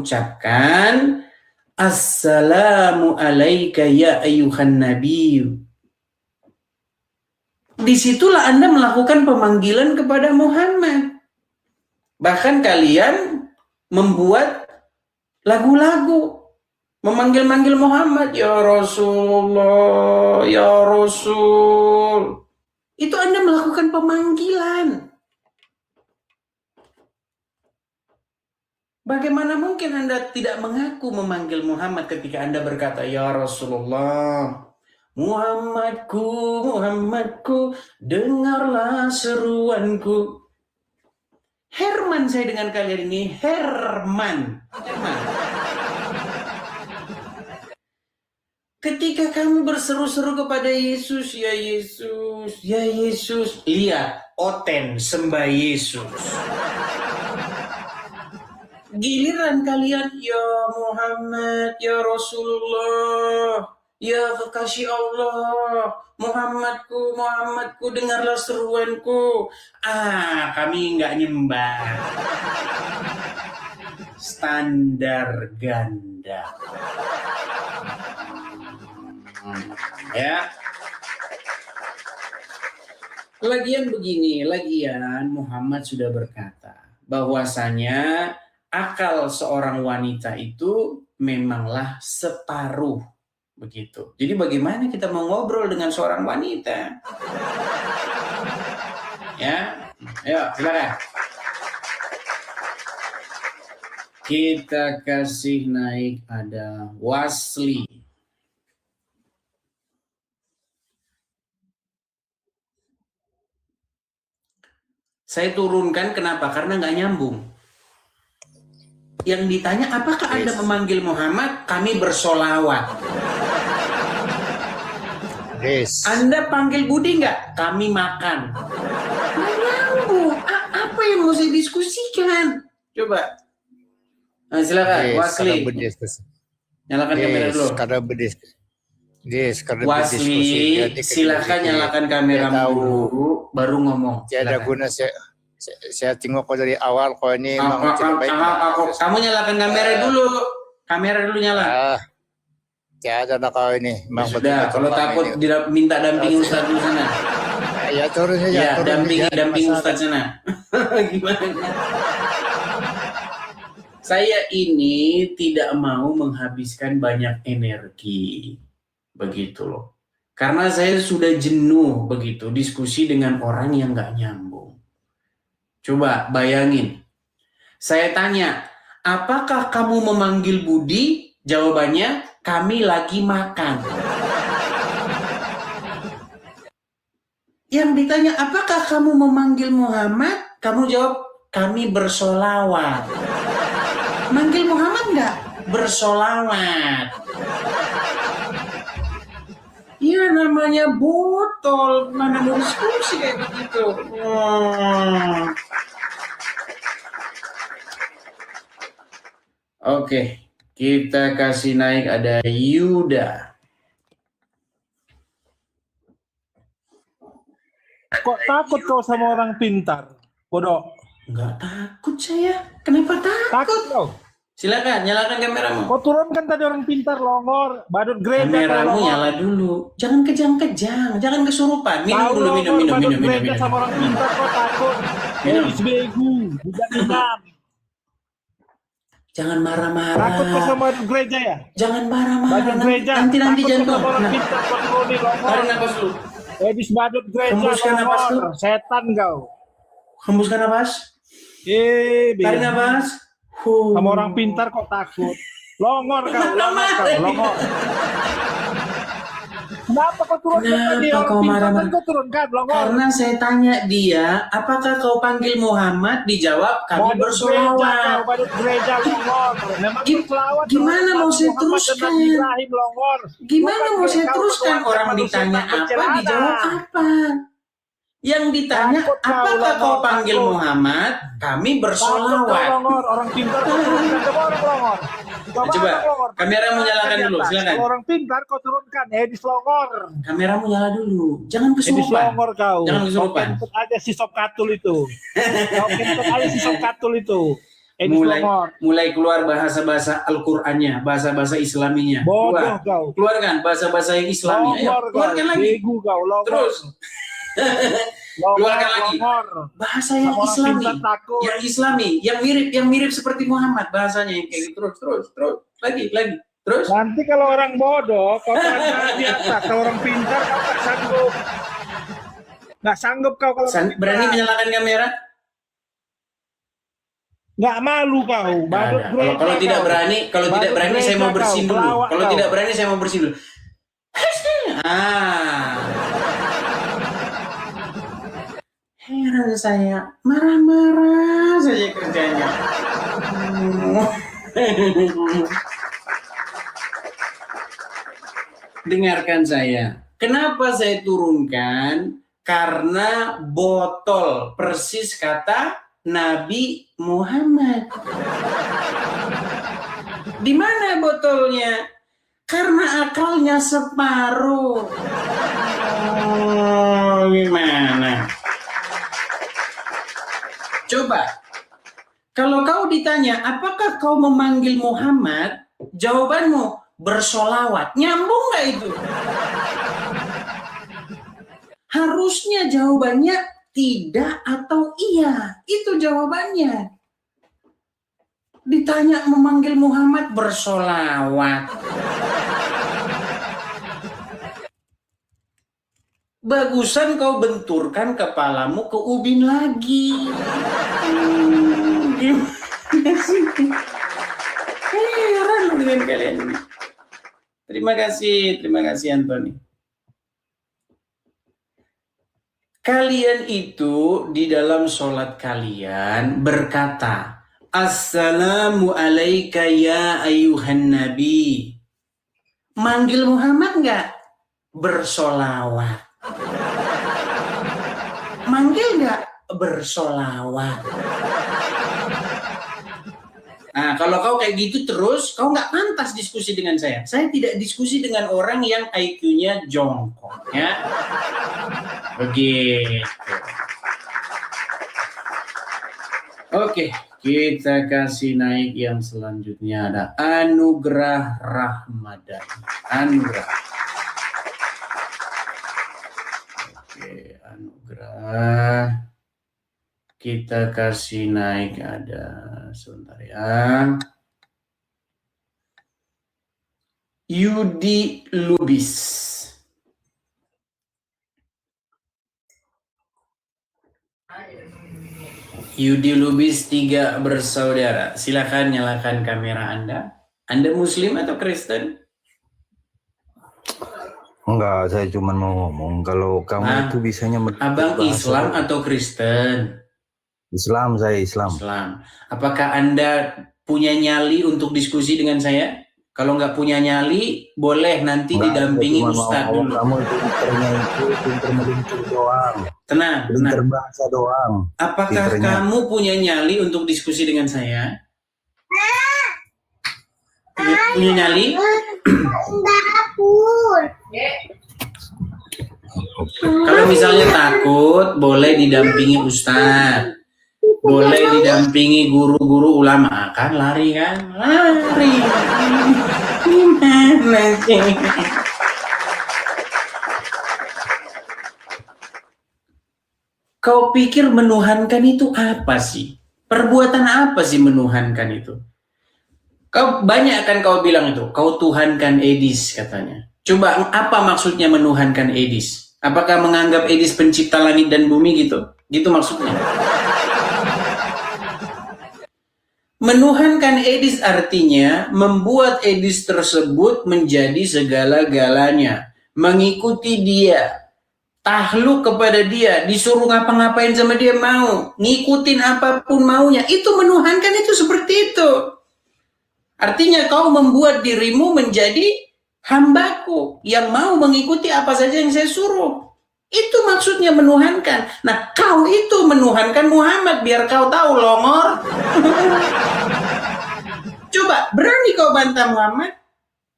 mengucapkan Assalamu alayka ya ayyuhan nabiyyu. Disitulah Anda melakukan pemanggilan kepada Muhammad. Bahkan kalian membuat lagu-lagu memanggil-manggil Muhammad, ya Rasulullah, ya Rasul. Itu Anda melakukan pemanggilan. Bagaimana mungkin Anda tidak mengaku memanggil Muhammad ketika Anda berkata, ya Rasulullah, Muhammadku, Muhammadku, dengarlah seruanku. Herman saya dengan kalian ini, Herman. Ketika kamu berseru-seru kepada Yesus, ya Yesus, ya Yesus, lihat, Oten sembah Yesus. Giliran kalian, ya Muhammad, ya Rasulullah, ya kekasih Allah, Muhammadku, Muhammadku, dengarlah seruanku. Kami nggak nyembah. Standar ganda. Ya. Lagian begini, Muhammad sudah berkata bahwasanya akal seorang wanita itu memanglah separuh, begitu. Jadi bagaimana kita mau ngobrol dengan seorang wanita? Ya, ayo silakan. Kita kasih naik ada Wasli. Saya turunkan kenapa? Karena nggak nyambung. Yang ditanya, apakah Anda memanggil Muhammad? Kami bersolawat. Anda panggil Budi nggak? Kami makan. Nggak nyambung. Apa yang mau saya diskusikan? Coba. Nah, silakan, Wasli. Nyalakan kamera dulu. Wasli, silakan nyalakan kamera dulu, baru ngomong. Tiada guna saya tengok kok dari awal kok ini kamu nyalakan kamera dulu nyala. Tiada nak kau ini. Sudah, kalau takut minta dampingi Ustaz di sana. Ya turun saja. Ya, dampingi Ustaz sana. Gimana? Saya ini tidak mau menghabiskan banyak energi, begitu loh. Karena saya sudah jenuh begitu diskusi dengan orang yang nggak nyambung. Coba bayangin, saya tanya, apakah kamu memanggil Budi? Jawabannya, kami lagi makan. Yang ditanya, apakah kamu memanggil Muhammad? Kamu jawab, kami bersolawat. Manggil Muhammad nggak? Bersolawat. Iya, namanya botol, mana mau diskusi kayak begitu. Oke, kita kasih naik ada Yuda. Kok takut kau sama orang pintar, bodoh? Enggak takut saya. Kenapa takut? Takut kau. Silakan, nyalakan kameramu. Kau turunkan tadi orang pintar, longor, badut gereja. Kameramu nyala dulu. Jangan kejang-kejang, jangan kesurupan. Minum. Sama orang pintar kau takut. Begu, bukan imam. Jangan marah-marah. Takut kau sama badut gereja ya? Jangan marah-marah. Badut gereja. Nanti jantung. Orang pintar kau turunin longor. Tarik napas dulu. Habis badut gereja. Hembuskan napas dulu. Setan kau. Hembuskan napas. Tarik napas. Sama orang pintar kok takut. Longor kau, longor. Kenapa kau turunkan tadi orang pintar kan kau turunkan, longor? Karena saya tanya dia, apakah kau panggil Muhammad? Dijawab, kami bersolawat. Badut gereja, longor. Gimana mau saya teruskan? Gimana mau saya teruskan? Orang ditanya apa, dijawab apa? Yang ditanya, apakah kau panggil Muhammad? Kami bersolawat. Orang pintar kau turunkan, longor. Coba, kameramu nyalakan dulu, silakan. Orang pintar kau turunkan, Edis longor. Kameramu nyala dulu, jangan kesurupan. Edis longor kau. Jangan kesurupan. Kau kentut aja si sop katul itu. Edis Longor. mulai keluar bahasa-bahasa Al-Qur'annya, bahasa-bahasa Islaminya. Bodoh kau. Keluarkan bahasa-bahasa yang Islami. Ayo, Longor kau. keluarkan lagi. Begu kau. Longor. Terus. Keluarkan lagi. Longor. Bahasa yang Sama orang Islami. pintar takut. Yang Islami, yang mirip seperti Muhammad bahasanya yang kayak gitu. Terus. Lagi. Terus. Nanti kalau orang bodoh, kau tanya di atas. Kalau orang pintar, kau tak sanggup. Nggak sanggup kau kalau Berani menyalakan kamera? nggak malu kau. Badut Ada. gereja Kalau tidak kau. berani, Badut saya mau gereja bersin kau, dulu. pelawak Kalau kau. tidak berani saya mau bersin dulu. Heran saya, marah-marah saja kerjanya. Dengarkan saya. Kenapa saya turunkan? Karena botol persis kata Nabi Muhammad. Di mana botolnya? Karena akalnya separuh. Oh, gimana? Coba, kalau kau ditanya, apakah kau memanggil Muhammad? Jawabanmu, bersolawat. Nyambung nggak itu? Harusnya jawabannya tidak atau iya. Itu jawabannya. Ditanya memanggil Muhammad, bersolawat. Bagusan kau benturkan kepalamu ke ubin lagi. Gimana sih? Heran dengan kalian ini. Terima kasih Anthony. Kalian itu di dalam sholat kalian berkata, Assalamu alayka ya ayuhan nabi. Manggil Muhammad nggak? Bersolawat. Manggil nggak? Bersolawat. Nah, kalau kau kayak gitu terus, kau nggak pantas diskusi dengan saya. Saya tidak diskusi dengan orang yang IQ-nya jongkok, ya. Begitu. Oke, kita kasih naik yang selanjutnya. Ada Anugerah Rahmadani. Anugerah. Oke, Anugerah. Kita kasih naik, ada sebentar ya. Yudi Lubis. Yudi Lubis 3 bersaudara. Silakan nyalakan kamera Anda. Anda Muslim atau Kristen? Enggak, saya cuma mau ngomong kalau kamu itu bisanya Abang Islam atau Kristen? Islam, saya Islam. Apakah Anda punya nyali untuk diskusi dengan saya? Kalau nggak punya nyali, boleh nanti didampingi Ustadz dulu. Kamu itu pinter meluncur doang. Tenang. Pinter bahasa doang. Apakah kamu punya nyali untuk diskusi dengan saya? Punya nyali? Kalau misalnya takut, boleh didampingi Ustadz. Boleh didampingi guru-guru ulama. Kan lari kan? Lari. Gimana sih? Kau pikir menuhankan itu apa sih? Perbuatan apa sih menuhankan itu? Kau banyak kan kau bilang itu. Kau tuhankan Edis katanya. Coba apa maksudnya menuhankan Edis? Apakah menganggap Edis pencipta langit dan bumi gitu? Gitu maksudnya. Menuhankan Edis artinya membuat Edis tersebut menjadi segala-galanya. Mengikuti dia. Tahluk kepada dia. Disuruh ngapa-ngapain sama dia mau. Ngikutin apapun maunya. Itu menuhankan itu seperti itu. Artinya kau membuat dirimu menjadi hambaku. Yang mau mengikuti apa saja yang saya suruh. Itu maksudnya menuhankan. Nah, kau itu menuhankan Muhammad biar kau tahu longor. Coba, berani kau bantah Muhammad?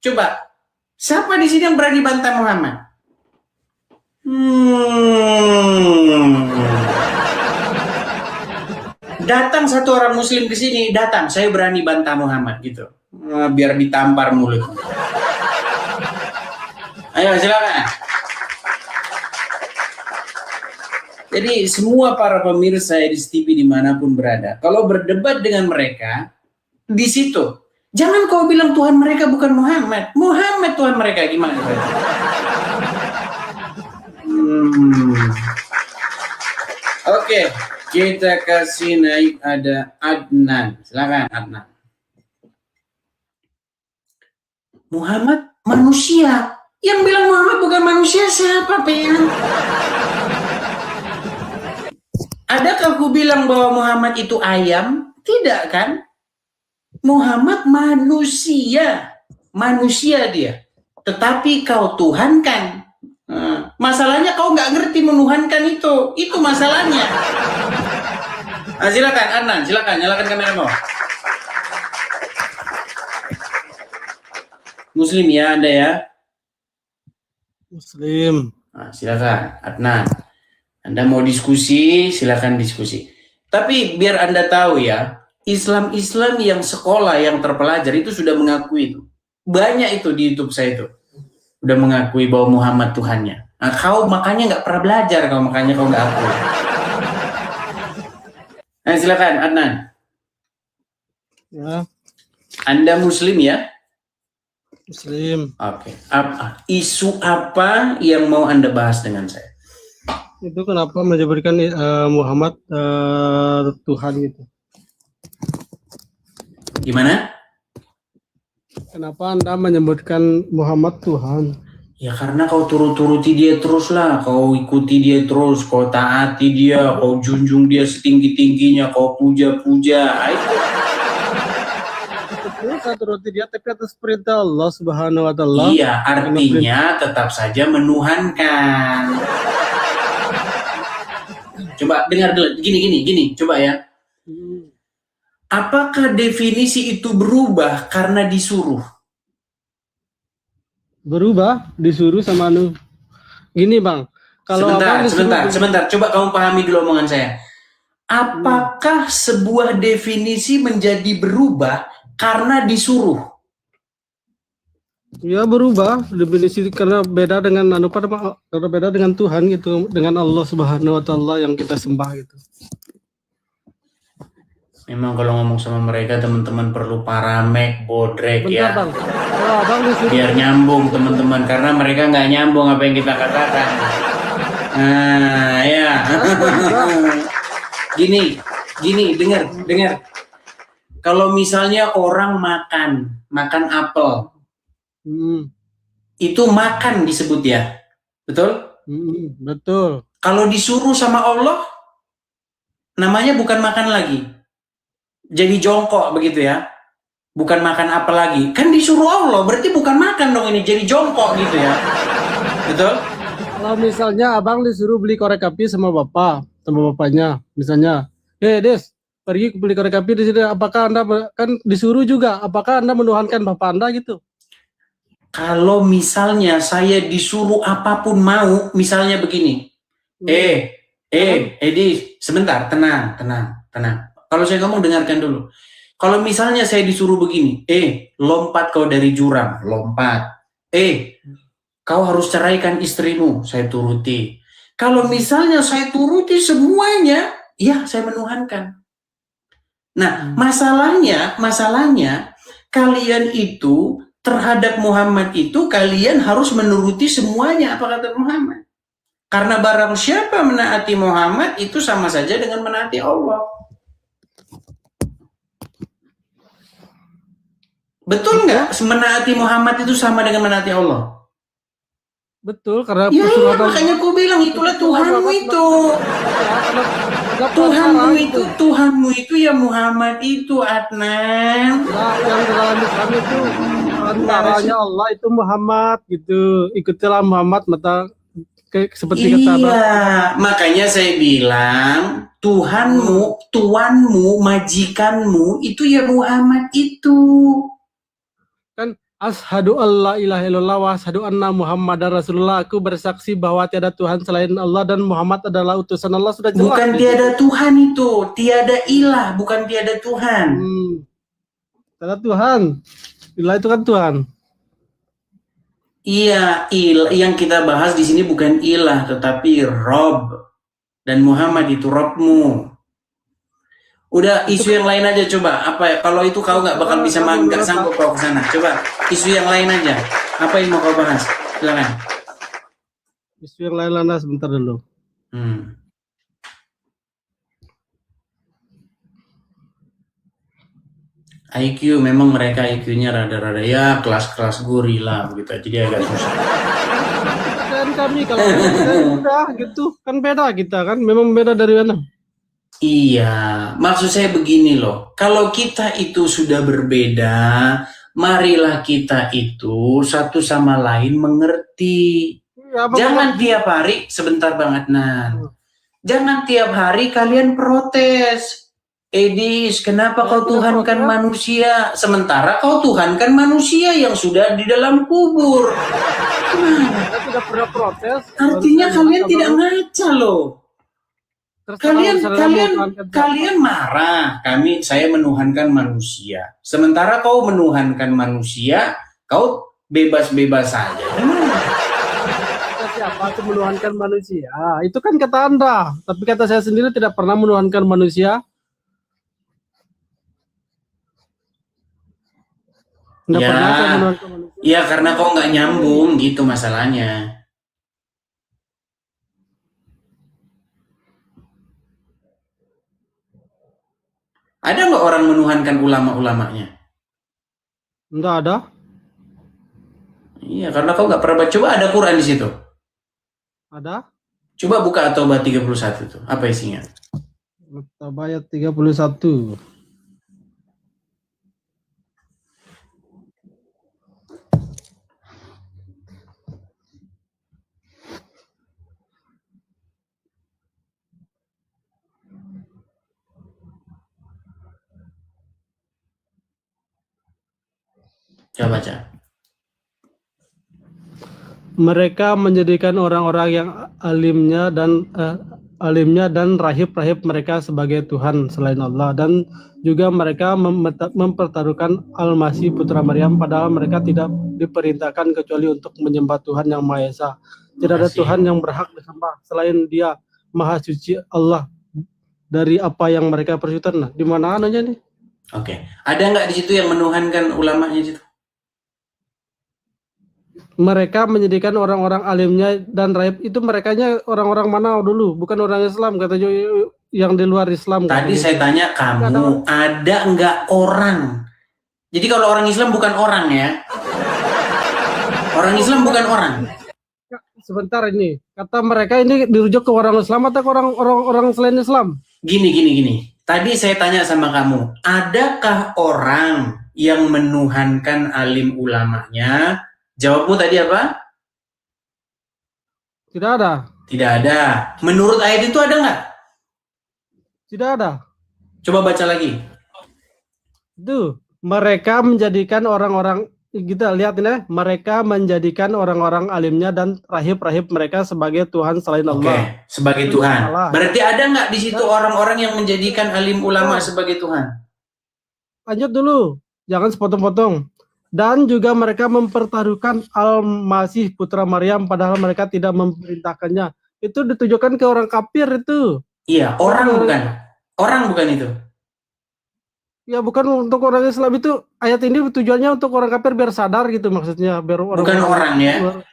Coba, siapa di sini yang berani bantah Muhammad? datang satu orang muslim ke sini, datang, saya berani bantah Muhammad gitu. Biar ditampar mulut. Ayo silakan. Jadi semua para pemirsa Edis TV dimanapun berada, kalau berdebat dengan mereka, di situ, jangan kau bilang Tuhan mereka bukan Muhammad. Muhammad Tuhan mereka, gimana? Oke, kita kasih naik, ada Adnan. Silakan Adnan. Muhammad manusia. Yang bilang Muhammad bukan manusia siapa, Pen? Adakah aku bilang bahwa Muhammad itu ayam? Tidak kan? Muhammad manusia. Manusia dia. Tetapi kau tuhankan. Masalahnya kau nggak ngerti menuhankan itu. Itu masalahnya. Nah, silakan Adnan, silakan nyalakan kamera bawah. Muslim ya Anda ya? Muslim. Nah, silakan Adnan. Anda mau diskusi, silakan diskusi. Tapi biar Anda tahu ya, Islam yang sekolah, yang terpelajar itu sudah mengakui itu. Banyak itu di YouTube saya itu. Udah mengakui bahwa Muhammad Tuhannya. Nah, kau makanya nggak pernah belajar, makanya kau nggak akui. Nah, silakan Adnan. Ya, Anda Muslim ya? Muslim. Oke. Isu apa yang mau Anda bahas dengan saya? Itu kenapa menyebutkan Muhammad Tuhan gitu? Gimana? Kenapa Anda menyebutkan Muhammad Tuhan? Ya karena kau turuti dia terus lah, kau ikuti dia terus, kau taati dia, kau junjung dia setinggi-tingginya, kau puja-puja. Betul, saya turuti dia, tapi atas perintah Allah Subhanahu Wa Taala. Iya, artinya tetap saja menuhankan. Coba dengar dulu, gini, coba ya. Apakah definisi itu berubah karena disuruh? Berubah, disuruh sama anu. Gini bang, kalau sebentar, coba kamu pahami dulu omongan saya. Apakah sebuah definisi menjadi berubah karena disuruh? Ya berubah definisi karena beda dengan karena beda dengan Tuhan gitu, dengan Allah Subhanahu Wa Taala yang kita sembah gitu. Memang kalau ngomong sama mereka teman-teman perlu paramek, bodrek. Bentar, ya. Bang. Kalau abang disuruh, Biar nyambung teman-teman, karena mereka nggak nyambung apa yang kita katakan. Nah, ya. Gini, dengar. Kalau misalnya orang makan apel, itu makan disebut ya, betul? betul. Kalau disuruh sama Allah, namanya bukan makan lagi. Jadi jongkok begitu ya. Bukan makan apa lagi. Kan disuruh Allah, berarti bukan makan dong ini, jadi jongkok gitu ya. Betul? Kalau misalnya abang disuruh beli korek api sama bapaknya, misalnya, Des, pergi beli korek api di sini, apakah Anda kan disuruh juga? Apakah Anda menuhankan bapak Anda gitu? Kalau misalnya saya disuruh apapun mau, misalnya begini. Edi, sebentar, tenang. Kalau saya ngomong dengarkan dulu. Kalau misalnya saya disuruh begini, lompat kau dari jurang, lompat. Kau harus ceraikan istrimu, saya turuti. Kalau misalnya saya turuti semuanya, ya saya menuhankan. Nah, masalahnya kalian itu terhadap Muhammad itu kalian harus menuruti semuanya apa kata Muhammad. Karena barang siapa menaati Muhammad itu sama saja dengan menaati Allah. Betul nggak? Menaati Muhammad itu sama dengan menaati Allah? Betul, karena ya, makanya aku bilang itulah Tuhanmu itu. Tuhanmu itu ya Muhammad itu, Adnan. Nah, yang dalam Islam itu antaranya Allah itu Muhammad gitu. Ikutilah Muhammad seperti kata Abang. Iya, makanya saya bilang tuanmu, majikanmu itu ya Muhammad itu. Kan Ashadu alla ilaha illallah wa ashadu anna Muhammadar Rasulullah. Aku bersaksi bahwa tiada Tuhan selain Allah dan Muhammad adalah utusan Allah. Sudah jelas. Bukan tiada Tuhan itu, tiada ilah, bukan tiada Tuhan. Tiada Tuhan. Ilah itu kan Tuhan. Iya, yang kita bahas di sini bukan ilah, tetapi Rob. Dan Muhammad itu Robmu. Udah, isu yang lain aja coba. Apa ya? Kalau itu kau nggak bakal bisa nggak sanggup kau ke sana. Coba isu yang lain aja. Apa yang mau kau bahas? Silakan. Isu yang lain Lana sebentar dulu. IQ memang mereka IQ-nya rada-rada ya kelas-kelas gorila begitu. Jadi agak susah. Kan kami kalau udah gitu kan beda kita kan memang beda dari mana? Iya, maksud saya begini loh. Kalau kita itu sudah berbeda, marilah kita itu satu sama lain mengerti. Ya, Jangan tiap hari, sebentar banget Nan. Jangan tiap hari kalian protes. Edis, kenapa kau tuhankan manusia? Sementara kau tuhankan manusia yang sudah di dalam kubur. Saya tidak pernah protes. Artinya kalian tidak ngaca loh. Kalian marah. Saya menuhankan manusia. Sementara kau menuhankan manusia, kau bebas-bebas saja. Siapa itu menuhankan manusia? Itu kan kata Anda. Tapi kata saya sendiri tidak pernah menuhankan manusia. Tidak pernah saya menuhankan manusia. Ya karena kau nggak nyambung gitu masalahnya. Ada nggak orang menuhankan ulama-ulamanya? Enggak ada. Iya, karena kau nggak pernah baca. Coba ada Quran di situ. Ada. Coba buka At-Taubah 31 itu. Apa isinya? At-Taubah ayat 31. Coba baca. Mereka menjadikan orang-orang yang alimnya dan rahib-rahib mereka sebagai Tuhan selain Allah, dan juga mereka mempertaruhkan Al-Masih putra Maryam, padahal mereka tidak diperintahkan kecuali untuk menyembah Tuhan yang Maha Esa. Tidak ada Tuhan yang berhak disembah selain Dia, Maha Suci Allah dari apa yang mereka persyutan. Nah, di mana anunya nih? Oke. Ada nggak di situ yang menuhankan ulamanya situ? Mereka menjadikan orang-orang alimnya dan rahib itu merekanya orang-orang mana dulu? Bukan orang Islam, kata yang di luar Islam. Tadi saya tanya kamu, ada nggak orang? Jadi kalau orang Islam bukan orang ya? Orang Islam bukan orang. Sebentar ini, kata mereka ini dirujuk ke orang Islam atau ke orang selain Islam? Gini. Tadi saya tanya sama kamu, adakah orang yang menuhankan alim ulamanya? Jawabmu tadi apa? Tidak ada. Tidak ada. Menurut ayat itu ada nggak? Tidak ada. Coba baca lagi. Itu mereka menjadikan orang-orang, kita lihat ini, mereka menjadikan orang-orang alimnya dan rahib-rahib mereka sebagai Tuhan selain Allah. Oke, sebagai Tuhan. Berarti ada nggak di situ orang-orang yang menjadikan alim ulama sebagai Tuhan? Lanjut dulu, jangan sepotong-potong. Dan juga mereka mempertaruhkan Al-Masih putra Maryam, padahal mereka tidak memerintahkannya. Itu ditujukan ke orang kafir itu. Iya, orang bukan itu. Ya bukan untuk orang Islam itu. Ayat ini tujuannya untuk orang kafir biar sadar gitu maksudnya. Biar bukan orang ya.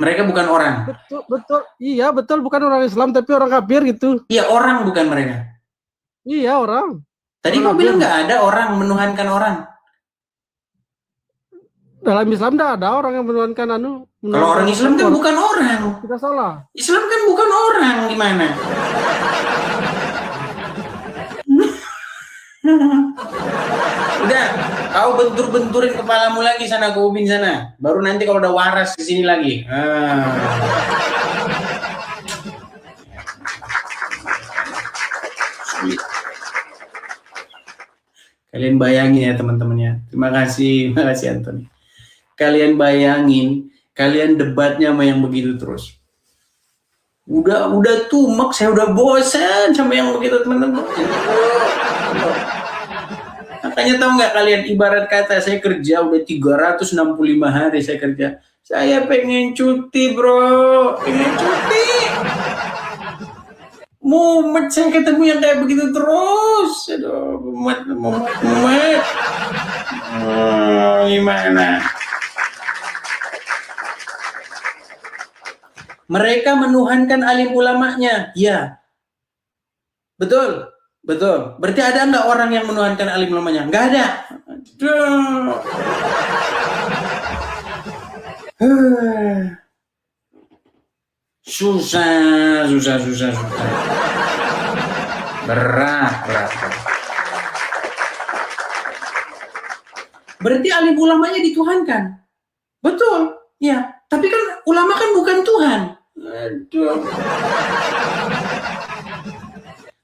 Mereka bukan orang. Betul. Iya betul, bukan orang Islam tapi orang kafir gitu. Iya, orang bukan mereka. Iya orang. Tadi kau bilang nggak ada orang menuhankan orang. Dalam Islam tidak ada orang yang menuhankan Kalau orang Islam kan bukan orang. Kita salah. Islam kan bukan orang, gimana? Udah, kau bentur-benturin kepalamu lagi sana ke ubin sana. Baru nanti kalau udah waras ke sini lagi. Kalian bayangin ya teman-temannya. Terima kasih Anthony. kalian bayangin, kalian debatnya sama yang begitu terus. Udah tumek, saya udah bosan sama yang begitu teman-teman. Makanya tahu nggak kalian, ibarat kata saya kerja udah 365 hari saya kerja. Saya pengen cuti bro, pengen cuti. Mumet saya ketemu yang kayak begitu terus. Aduh, mumet. Gimana? Mereka menuhankan alim ulamanya. Ya, betul. Berarti ada nggak orang yang menuhankan alim ulamanya? Nggak ada. Aduh. Susah. Berat. Berarti alim ulamanya dituhankan. Betul. Ya, tapi kan ulama kan bukan Tuhan. Aduh.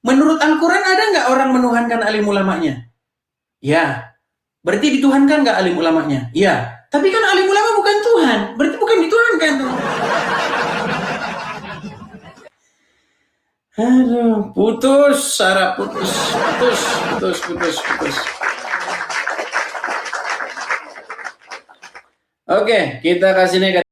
Menurut Al-Quran ada nggak orang menuhankan alim ulamanya? Ya. Berarti dituhankan nggak alim ulamanya? Ya. Tapi kan alim ulama bukan Tuhan. Berarti bukan dituhankan. Aduh, putus. Oke, kita kasih negatif.